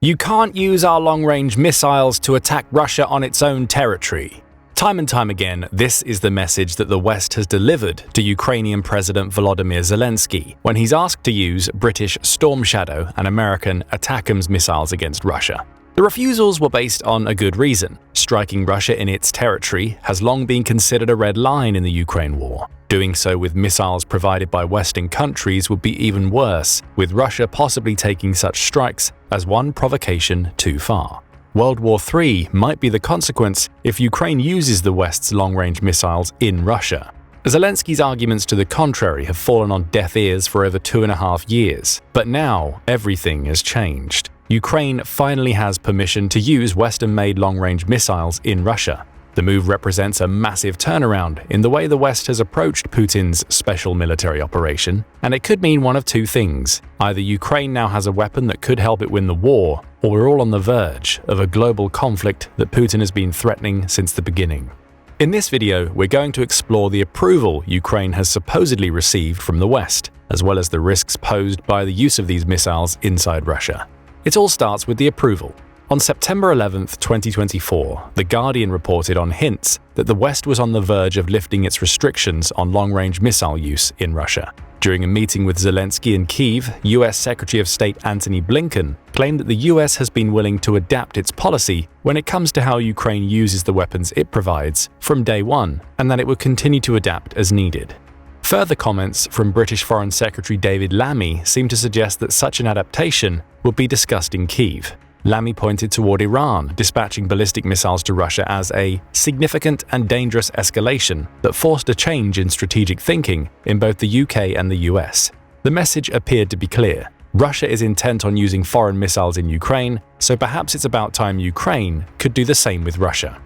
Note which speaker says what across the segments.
Speaker 1: You can't use our long-range missiles to attack Russia on its own territory. Time and time again, this is the message that the West has delivered to Ukrainian President Volodymyr Zelensky when he's asked to use British Storm Shadow and American ATACMS missiles against Russia. The refusals were based on a good reason. Striking Russia in its territory has long been considered a red line in the Ukraine war. Doing so with missiles provided by Western countries would be even worse, with Russia possibly taking such strikes as one provocation too far. World War III might be the consequence if Ukraine uses the West's long-range missiles in Russia. Zelensky's arguments to the contrary have fallen on deaf ears for over 2.5 years, but now everything has changed. Ukraine finally has permission to use Western-made long-range missiles in Russia. The move represents a massive turnaround in the way the West has approached Putin's special military operation, and it could mean one of two things. Either Ukraine now has a weapon that could help it win the war, or we're all on the verge of a global conflict that Putin has been threatening since the beginning. In this video, we're going to explore the approval Ukraine has supposedly received from the West, as well as the risks posed by the use of these missiles inside Russia. It all starts with the approval. On September 11, 2024, The Guardian reported on hints that the West was on the verge of lifting its restrictions on long-range missile use in Russia. During a meeting with Zelensky in Kyiv, US Secretary of State Antony Blinken claimed that the US has been willing to adapt its policy when it comes to how Ukraine uses the weapons it provides from day one, and that it would continue to adapt as needed. Further comments from British Foreign Secretary David Lammy seem to suggest that such an adaptation would be discussed in Kyiv. Lammy pointed toward Iran dispatching ballistic missiles to Russia as a significant and dangerous escalation that forced a change in strategic thinking in both the UK and the US. The message appeared to be clear. Russia is intent on using foreign missiles in Ukraine, so perhaps it's about time Ukraine could do the same with Russia.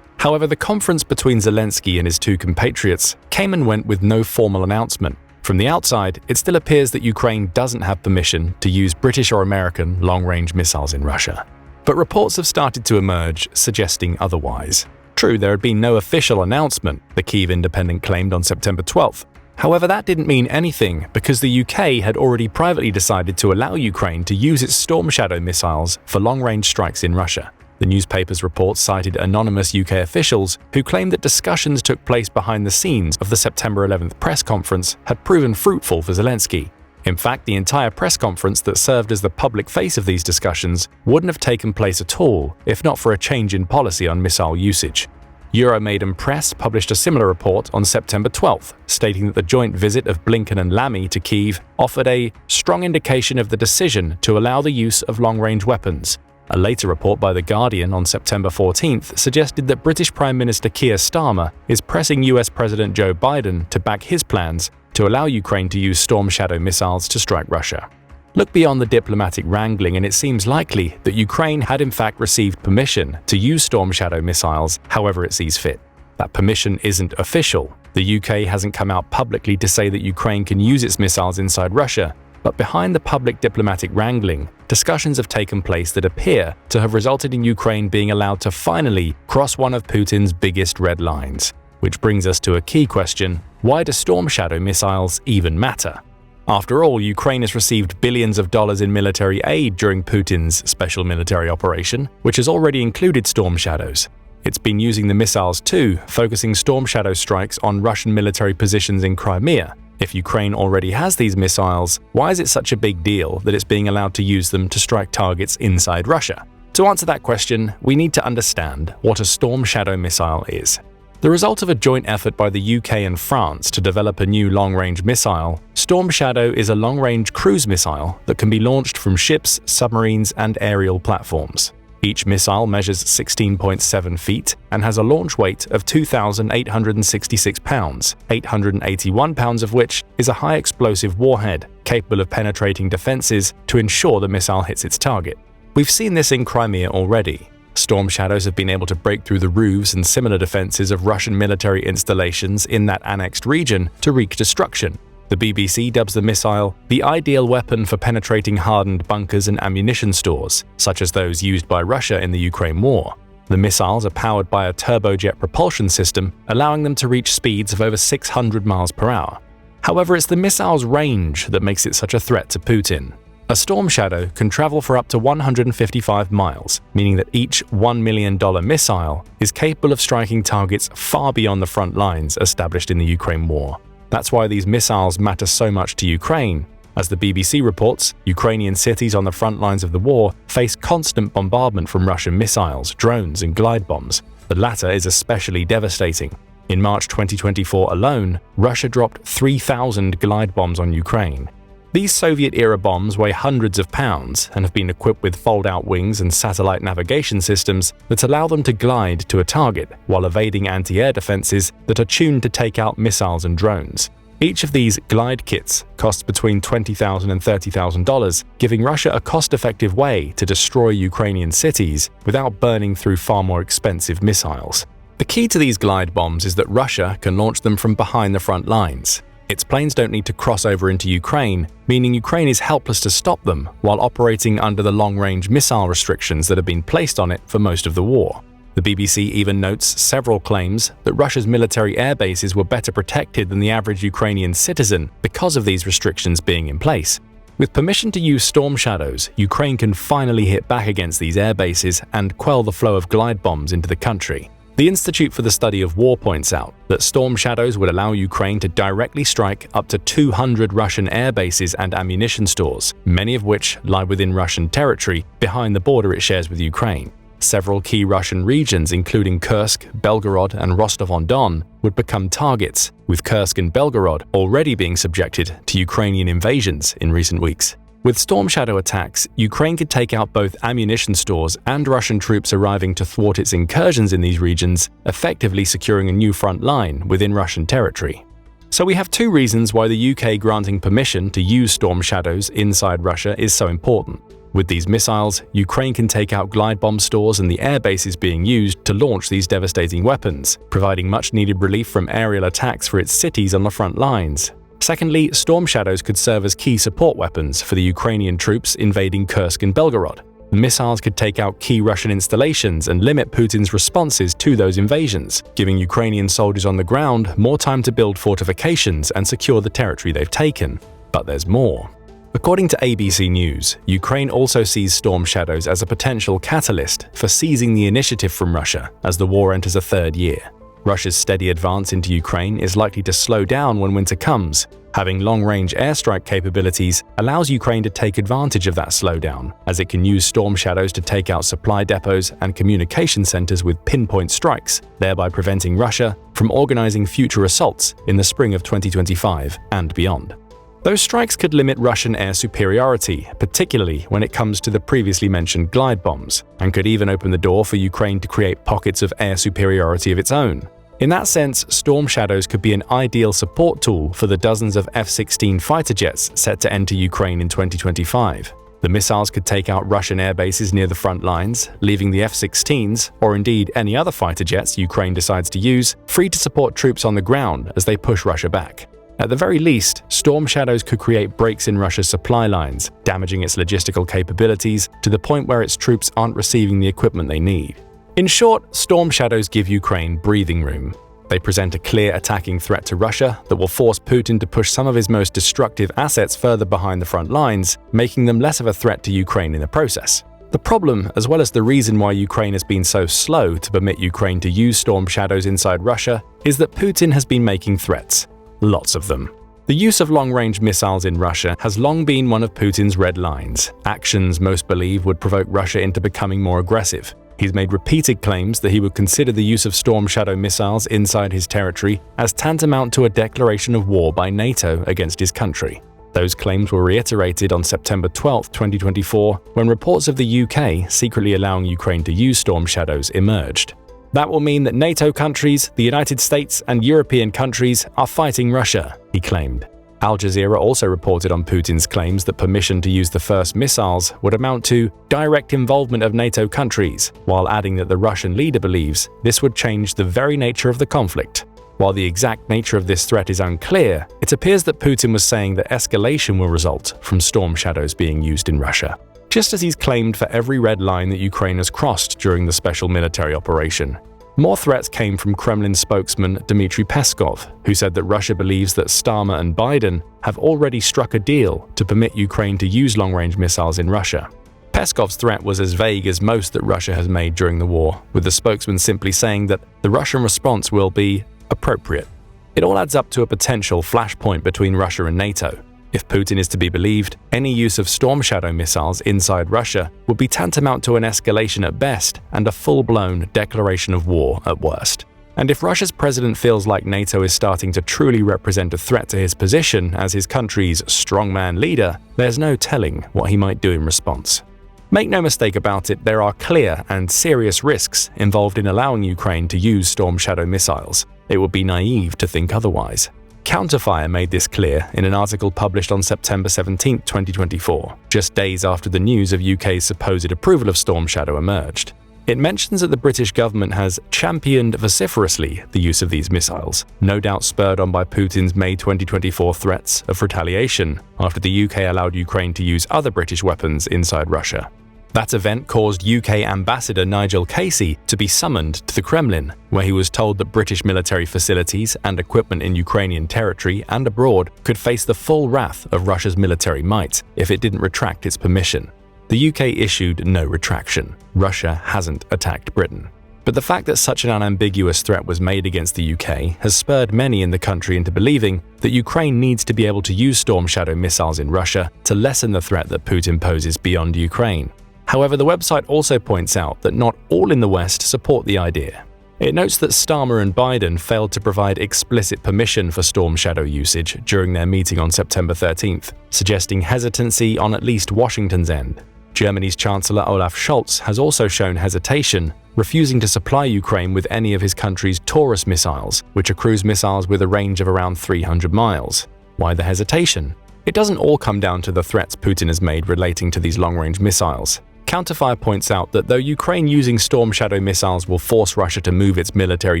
Speaker 1: However, the conference between Zelensky and his two compatriots came and went with no formal announcement. From the outside, it still appears that Ukraine doesn't have permission to use British or American long-range missiles in Russia. But reports have started to emerge suggesting otherwise. True, there had been no official announcement, the Kyiv Independent claimed on September 12th. However, that didn't mean anything because the UK had already privately decided to allow Ukraine to use its Storm Shadow missiles for long-range strikes in Russia. The newspaper's report cited anonymous UK officials who claimed that discussions took place behind the scenes of the September 11th press conference had proven fruitful for Zelensky. In fact, the entire press conference that served as the public face of these discussions wouldn't have taken place at all if not for a change in policy on missile usage. Euromaidan Press published a similar report on September 12th, stating that the joint visit of Blinken and Lammy to Kyiv offered a strong indication of the decision to allow the use of long-range weapons. A later report by The Guardian on September 14th suggested that British Prime Minister Keir Starmer is pressing US President Joe Biden to back his plans to allow Ukraine to use Storm Shadow missiles to strike Russia. Look beyond the diplomatic wrangling and it seems likely that Ukraine had in fact received permission to use Storm Shadow missiles however it sees fit. That permission isn't official. The UK hasn't come out publicly to say that Ukraine can use its missiles inside Russia, but behind the public diplomatic wrangling, discussions have taken place that appear to have resulted in Ukraine being allowed to finally cross one of Putin's biggest red lines. Which brings us to a key question: why do Storm Shadow missiles even matter? After all, Ukraine has received billions of dollars in military aid during Putin's special military operation, which has already included Storm Shadows. It's been using the missiles too, focusing Storm Shadow strikes on Russian military positions in Crimea. If Ukraine already has these missiles, why is it such a big deal that it's being allowed to use them to strike targets inside Russia? To answer that question, we need to understand what a Storm Shadow missile is. The result of a joint effort by the UK and France to develop a new long-range missile, Storm Shadow is a long-range cruise missile that can be launched from ships, submarines, and aerial platforms. Each missile measures 16.7 feet and has a launch weight of 2,866 pounds, 881 pounds of which is a high-explosive warhead capable of penetrating defenses to ensure the missile hits its target. We've seen this in Crimea already. Storm Shadows have been able to break through the roofs and similar defenses of Russian military installations in that annexed region to wreak destruction. The BBC dubs the missile the ideal weapon for penetrating hardened bunkers and ammunition stores, such as those used by Russia in the Ukraine war. The missiles are powered by a turbojet propulsion system, allowing them to reach speeds of over 600 miles per hour. However, it's the missile's range that makes it such a threat to Putin. A Storm Shadow can travel for up to 155 miles, meaning that each $1 million missile is capable of striking targets far beyond the front lines established in the Ukraine war. That's why these missiles matter so much to Ukraine. As the BBC reports, Ukrainian cities on the front lines of the war face constant bombardment from Russian missiles, drones, and glide bombs. The latter is especially devastating. In March 2024 alone, Russia dropped 3,000 glide bombs on Ukraine. These Soviet-era bombs weigh hundreds of pounds and have been equipped with fold-out wings and satellite navigation systems that allow them to glide to a target while evading anti-air defenses that are tuned to take out missiles and drones. Each of these glide kits costs between $20,000 and $30,000, giving Russia a cost-effective way to destroy Ukrainian cities without burning through far more expensive missiles. The key to these glide bombs is that Russia can launch them from behind the front lines. Its planes don't need to cross over into Ukraine, meaning Ukraine is helpless to stop them while operating under the long-range missile restrictions that have been placed on it for most of the war. The BBC even notes several claims that Russia's military air bases were better protected than the average Ukrainian citizen because of these restrictions being in place. With permission to use Storm Shadows, Ukraine can finally hit back against these air bases and quell the flow of glide bombs into the country. The Institute for the Study of War points out that Storm Shadows would allow Ukraine to directly strike up to 200 Russian air bases and ammunition stores, many of which lie within Russian territory behind the border it shares with Ukraine. Several key Russian regions, including Kursk, Belgorod, and Rostov-on-Don, would become targets, with Kursk and Belgorod already being subjected to Ukrainian invasions in recent weeks. With Storm Shadow attacks, Ukraine could take out both ammunition stores and Russian troops arriving to thwart its incursions in these regions, effectively securing a new front line within Russian territory. So we have two reasons why the UK granting permission to use Storm Shadows inside Russia is so important. With these missiles, Ukraine can take out glide bomb stores and the air bases being used to launch these devastating weapons, providing much-needed relief from aerial attacks for its cities on the front lines. Secondly, Storm Shadows could serve as key support weapons for the Ukrainian troops invading Kursk and Belgorod. The missiles could take out key Russian installations and limit Putin's responses to those invasions, giving Ukrainian soldiers on the ground more time to build fortifications and secure the territory they've taken. But there's more. According to ABC News, Ukraine also sees Storm Shadows as a potential catalyst for seizing the initiative from Russia as the war enters a third year. Russia's steady advance into Ukraine is likely to slow down when winter comes. Having long-range airstrike capabilities allows Ukraine to take advantage of that slowdown, as it can use Storm Shadows to take out supply depots and communication centers with pinpoint strikes, thereby preventing Russia from organizing future assaults in the spring of 2025 and beyond. Those strikes could limit Russian air superiority, particularly when it comes to the previously mentioned glide bombs, and could even open the door for Ukraine to create pockets of air superiority of its own. In that sense, Storm Shadows could be an ideal support tool for the dozens of F-16 fighter jets set to enter Ukraine in 2025. The missiles could take out Russian air bases near the front lines, leaving the F-16s, or indeed any other fighter jets Ukraine decides to use, free to support troops on the ground as they push Russia back. At the very least, Storm Shadows could create breaks in Russia's supply lines, damaging its logistical capabilities to the point where its troops aren't receiving the equipment they need. In short, Storm Shadows give Ukraine breathing room. They present a clear attacking threat to Russia that will force Putin to push some of his most destructive assets further behind the front lines, making them less of a threat to Ukraine in the process. The problem, as well as the reason why Ukraine has been so slow to permit Ukraine to use Storm Shadows inside Russia, is that Putin has been making threats. Lots of them. The use of long-range missiles in Russia has long been one of Putin's red lines, actions most believe would provoke Russia into becoming more aggressive. He's made repeated claims that he would consider the use of Storm Shadow missiles inside his territory as tantamount to a declaration of war by NATO against his country. Those claims were reiterated on September 12, 2024, when reports of the UK secretly allowing Ukraine to use Storm Shadows emerged. That will mean that NATO countries, the United States, and European countries are fighting Russia, he claimed. Al Jazeera also reported on Putin's claims that permission to use the first missiles would amount to direct involvement of NATO countries, while adding that the Russian leader believes this would change the very nature of the conflict. While the exact nature of this threat is unclear, it appears that Putin was saying that escalation will result from Storm Shadows being used in Russia, just as he's claimed for every red line that Ukraine has crossed during the special military operation. More threats came from Kremlin spokesman Dmitry Peskov, who said that Russia believes that Starmer and Biden have already struck a deal to permit Ukraine to use long-range missiles in Russia. Peskov's threat was as vague as most that Russia has made during the war, with the spokesman simply saying that the Russian response will be appropriate. It all adds up to a potential flashpoint between Russia and NATO. If Putin is to be believed, any use of Storm Shadow missiles inside Russia would be tantamount to an escalation at best and a full-blown declaration of war at worst. And if Russia's president feels like NATO is starting to truly represent a threat to his position as his country's strongman leader, there's no telling what he might do in response. Make no mistake about it, there are clear and serious risks involved in allowing Ukraine to use Storm Shadow missiles. It would be naive to think otherwise. Counterfire made this clear in an article published on September 17, 2024, just days after the news of UK's supposed approval of Storm Shadow emerged. It mentions that the British government has championed vociferously the use of these missiles, no doubt spurred on by Putin's May 2024 threats of retaliation after the UK allowed Ukraine to use other British weapons inside Russia. That event caused UK Ambassador Nigel Casey to be summoned to the Kremlin, where he was told that British military facilities and equipment in Ukrainian territory and abroad could face the full wrath of Russia's military might if it didn't retract its permission. The UK issued no retraction. Russia hasn't attacked Britain. But the fact that such an unambiguous threat was made against the UK has spurred many in the country into believing that Ukraine needs to be able to use Storm Shadow missiles in Russia to lessen the threat that Putin poses beyond Ukraine. However, the website also points out that not all in the West support the idea. It notes that Starmer and Biden failed to provide explicit permission for Storm Shadow usage during their meeting on September 13th, suggesting hesitancy on at least Washington's end. Germany's Chancellor Olaf Scholz has also shown hesitation, refusing to supply Ukraine with any of his country's Taurus missiles, which are cruise missiles with a range of around 300 miles. Why the hesitation? It doesn't all come down to the threats Putin has made relating to these long-range missiles. Counterfire points out that though Ukraine using Storm Shadow missiles will force Russia to move its military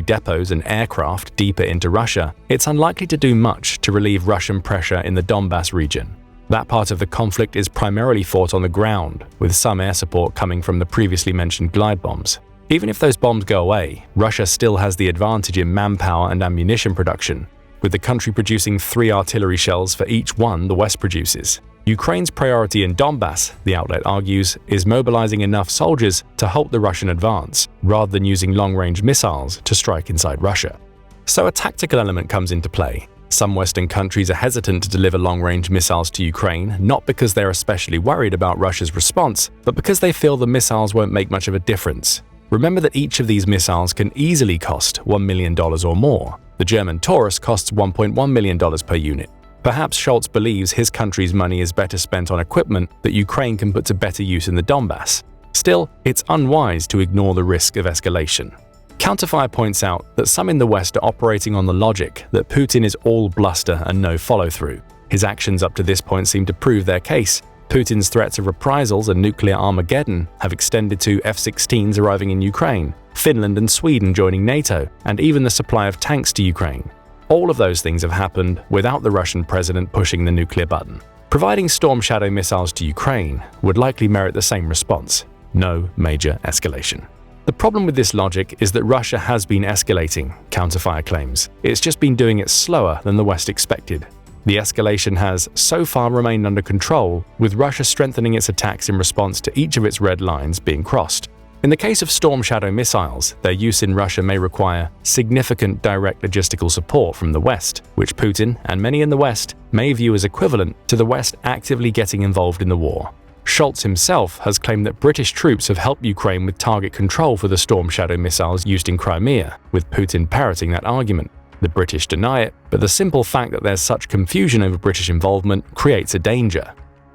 Speaker 1: depots and aircraft deeper into Russia, it's unlikely to do much to relieve Russian pressure in the Donbas region. That part of the conflict is primarily fought on the ground, with some air support coming from the previously mentioned glide bombs. Even if those bombs go away, Russia still has the advantage in manpower and ammunition production, with the country producing 3 artillery shells for each one the West produces. Ukraine's priority in Donbas, the outlet argues, is mobilizing enough soldiers to halt the Russian advance, rather than using long-range missiles to strike inside Russia. So a tactical element comes into play. Some Western countries are hesitant to deliver long-range missiles to Ukraine, not because they're especially worried about Russia's response, but because they feel the missiles won't make much of a difference. Remember that each of these missiles can easily cost $1 million or more. The German Taurus costs $1.1 million per unit. Perhaps Scholz believes his country's money is better spent on equipment that Ukraine can put to better use in the Donbas. Still, it's unwise to ignore the risk of escalation. Counterfire points out that some in the West are operating on the logic that Putin is all bluster and no follow-through. His actions up to this point seem to prove their case. Putin's threats of reprisals and nuclear Armageddon have extended to F-16s arriving in Ukraine, Finland and Sweden joining NATO, and even the supply of tanks to Ukraine. All of those things have happened without the Russian president pushing the nuclear button. Providing Storm Shadow missiles to Ukraine would likely merit the same response: no major escalation. The problem with this logic is that Russia has been escalating, Counterfire claims. It's just been doing it slower than the West expected. The escalation has so far remained under control, with Russia strengthening its attacks in response to each of its red lines being crossed. In the case of Storm Shadow missiles, their use in Russia may require significant direct logistical support from the West, which Putin and many in the West may view as equivalent to the West actively getting involved in the war. Scholz himself has claimed that British troops have helped Ukraine with target control for the Storm Shadow missiles used in Crimea, with Putin parroting that argument. The British deny it, but the simple fact that there's such confusion over British involvement creates a danger.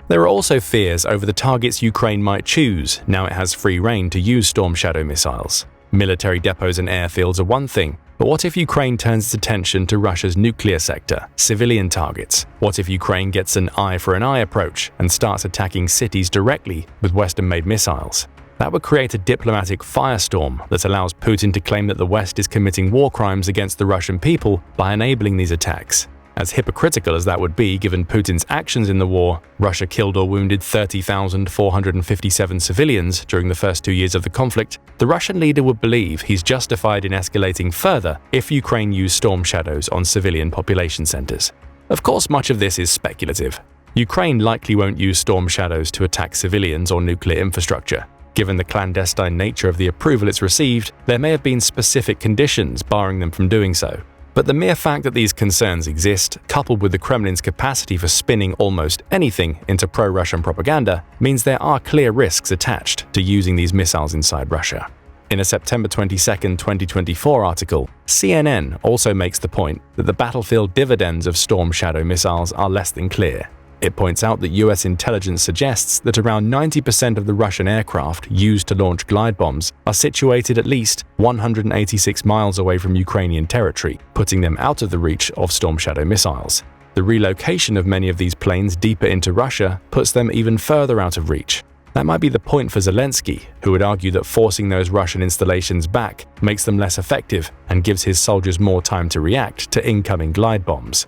Speaker 1: There are also fears over the targets Ukraine might choose now it has free rein to use Storm Shadow missiles. Military depots and airfields are one thing, but what if Ukraine turns its attention to Russia's nuclear sector, civilian targets? What if Ukraine gets an eye for an eye approach and starts attacking cities directly with Western-made missiles? That would create a diplomatic firestorm that allows Putin to claim that the West is committing war crimes against the Russian people by enabling these attacks. As hypocritical as that would be given Putin's actions in the war, Russia killed or wounded 30,457 civilians during the first 2 years of the conflict, the Russian leader would believe he's justified in escalating further if Ukraine used storm shadows on civilian population centers. Of course, much of this is speculative. Ukraine likely won't use storm shadows to attack civilians or nuclear infrastructure. Given the clandestine nature of the approval it's received, there may have been specific conditions barring them from doing so. But the mere fact that these concerns exist, coupled with the Kremlin's capacity for spinning almost anything into pro-Russian propaganda, means there are clear risks attached to using these missiles inside Russia. In a September 22, 2024 article, CNN also makes the point that the battlefield dividends of Storm Shadow missiles are less than clear. It points out that US intelligence suggests that around 90% of the Russian aircraft used to launch glide bombs are situated at least 186 miles away from Ukrainian territory, putting them out of the reach of Storm Shadow missiles. The relocation of many of these planes deeper into Russia puts them even further out of reach. That might be the point for Zelensky, who would argue that forcing those Russian installations back makes them less effective and gives his soldiers more time to react to incoming glide bombs.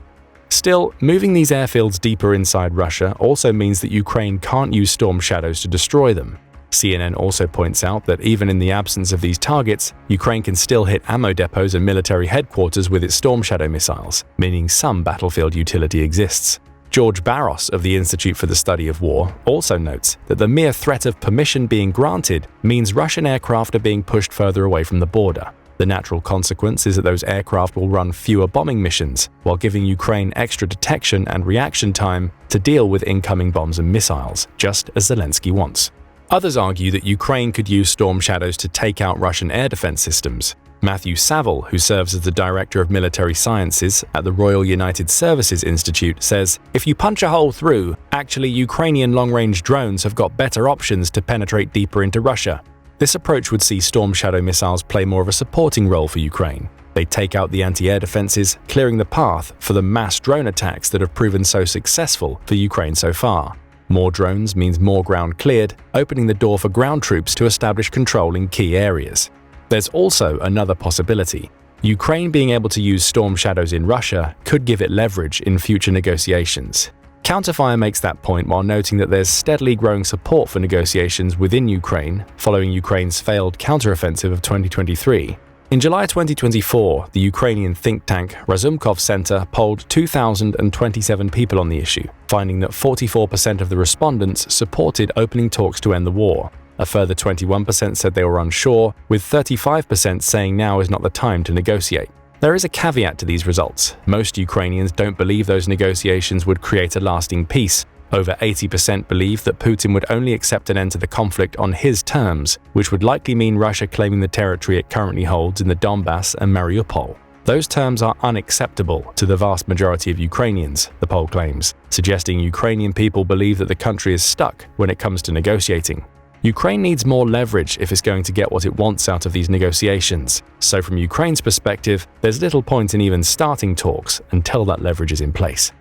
Speaker 1: Still, moving these airfields deeper inside Russia also means that Ukraine can't use storm shadows to destroy them. CNN also points out that even in the absence of these targets, Ukraine can still hit ammo depots and military headquarters with its Storm Shadow missiles, meaning some battlefield utility exists. George Barros of the Institute for the Study of War also notes that the mere threat of permission being granted means Russian aircraft are being pushed further away from the border. The natural consequence is that those aircraft will run fewer bombing missions, while giving Ukraine extra detection and reaction time to deal with incoming bombs and missiles, just as Zelensky wants. Others argue that Ukraine could use Storm Shadows to take out Russian air defense systems. Matthew Saville, who serves as the Director of Military Sciences at the Royal United Services Institute, says, "If you punch a hole through, actually Ukrainian long-range drones have got better options to penetrate deeper into Russia." This approach would see Storm Shadow missiles play more of a supporting role for Ukraine. They take out the anti-air defenses, clearing the path for the mass drone attacks that have proven so successful for Ukraine so far. More drones means more ground cleared, opening the door for ground troops to establish control in key areas. There's also another possibility. Ukraine being able to use Storm Shadows in Russia could give it leverage in future negotiations. Counterfire makes that point while noting that there's steadily growing support for negotiations within Ukraine following Ukraine's failed counteroffensive of 2023. In July 2024, the Ukrainian think tank Razumkov Center polled 2,027 people on the issue, finding that 44% of the respondents supported opening talks to end the war. A further 21% said they were unsure, with 35% saying now is not the time to negotiate. There is a caveat to these results. Most Ukrainians don't believe those negotiations would create a lasting peace. Over 80% believe that Putin would only accept an end to the conflict on his terms, which would likely mean Russia claiming the territory it currently holds in the Donbass and Mariupol. Those terms are unacceptable to the vast majority of Ukrainians, the poll claims, suggesting Ukrainian people believe that the country is stuck when it comes to negotiating. Ukraine needs more leverage if it's going to get what it wants out of these negotiations. So from Ukraine's perspective, there's little point in even starting talks until that leverage is in place.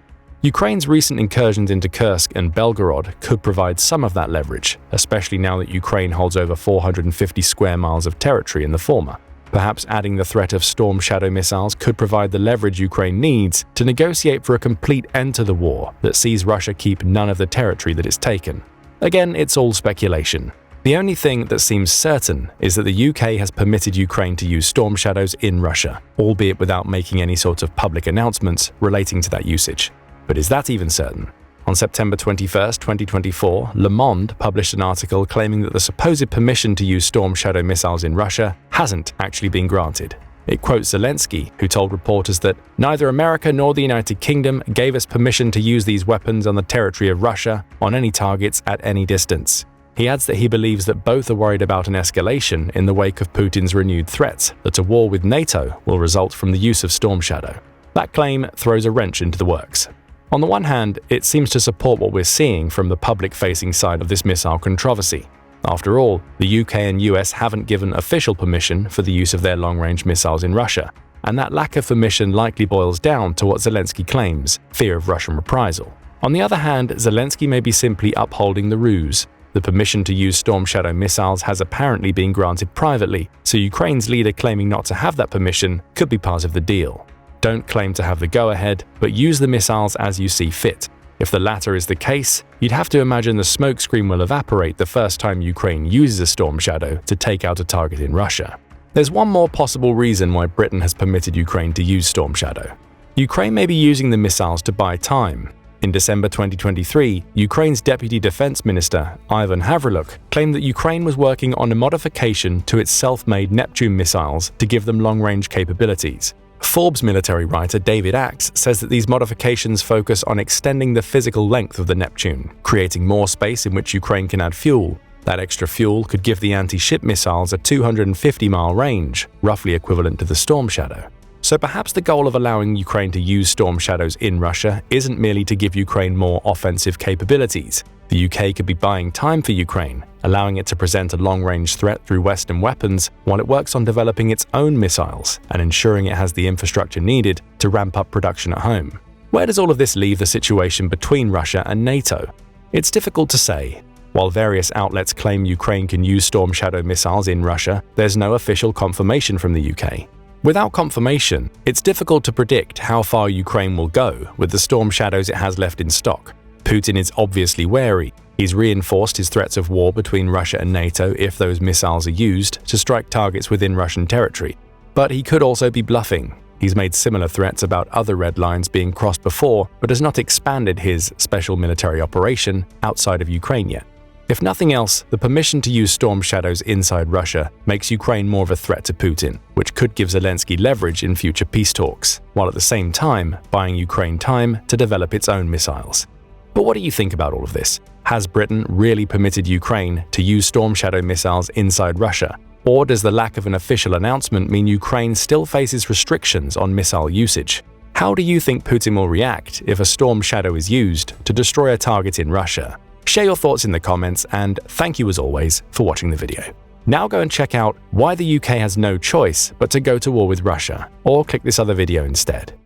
Speaker 1: Ukraine's recent incursions into Kursk and Belgorod could provide some of that leverage, especially now that Ukraine holds over 450 square miles of territory in the former. Perhaps adding the threat of Storm Shadow missiles could provide the leverage Ukraine needs to negotiate for a complete end to the war that sees Russia keep none of the territory that it's taken. Again, it's all speculation. The only thing that seems certain is that the UK has permitted Ukraine to use Storm Shadows in Russia, albeit without making any sort of public announcements relating to that usage. But is that even certain? On September 21, 2024, Le Monde published an article claiming that the supposed permission to use Storm Shadow missiles in Russia hasn't actually been granted. It quotes Zelensky, who told reporters that neither America nor the United Kingdom gave us permission to use these weapons on the territory of Russia on any targets at any distance. He adds that he believes that both are worried about an escalation in the wake of Putin's renewed threats that a war with NATO will result from the use of Storm Shadow. That claim throws a wrench into the works. On the one hand, it seems to support what we're seeing from the public-facing side of this missile controversy. After all, the UK and US haven't given official permission for the use of their long-range missiles in Russia, and that lack of permission likely boils down to what Zelensky claims, fear of Russian reprisal. On the other hand, Zelensky may be simply upholding the ruse. The permission to use Storm Shadow missiles has apparently been granted privately, so Ukraine's leader claiming not to have that permission could be part of the deal. Don't claim to have the go-ahead, but use the missiles as you see fit. If the latter is the case, you'd have to imagine the smokescreen will evaporate the first time Ukraine uses a Storm Shadow to take out a target in Russia. There's one more possible reason why Britain has permitted Ukraine to use Storm Shadow. Ukraine may be using the missiles to buy time. In December 2023, Ukraine's Deputy Defense Minister, Ivan Havryluk, claimed that Ukraine was working on a modification to its self-made Neptune missiles to give them long-range capabilities. Forbes military writer David Axe says that these modifications focus on extending the physical length of the Neptune, creating more space in which Ukraine can add fuel. That extra fuel could give the anti-ship missiles a 250-mile range, roughly equivalent to the Storm Shadow. So perhaps the goal of allowing Ukraine to use Storm Shadows in Russia isn't merely to give Ukraine more offensive capabilities. The UK could be buying time for Ukraine, allowing it to present a long-range threat through Western weapons while it works on developing its own missiles and ensuring it has the infrastructure needed to ramp up production at home. Where does all of this leave the situation between Russia and NATO? It's difficult to say. While various outlets claim Ukraine can use Storm Shadow missiles in Russia, there's no official confirmation from the UK. Without confirmation, it's difficult to predict how far Ukraine will go with the Storm Shadows it has left in stock. Putin is obviously wary. He's reinforced his threats of war between Russia and NATO if those missiles are used to strike targets within Russian territory. But he could also be bluffing. He's made similar threats about other red lines being crossed before, but has not expanded his special military operation outside of Ukraine yet. If nothing else, the permission to use Storm Shadows inside Russia makes Ukraine more of a threat to Putin, which could give Zelensky leverage in future peace talks, while at the same time buying Ukraine time to develop its own missiles. But what do you think about all of this? Has Britain really permitted Ukraine to use Storm Shadow missiles inside Russia? Or does the lack of an official announcement mean Ukraine still faces restrictions on missile usage? How do you think Putin will react if a Storm Shadow is used to destroy a target in Russia? Share your thoughts in the comments, and thank you as always for watching the video. Now go and check out why the UK has no choice but to go to war with Russia, or click this other video instead.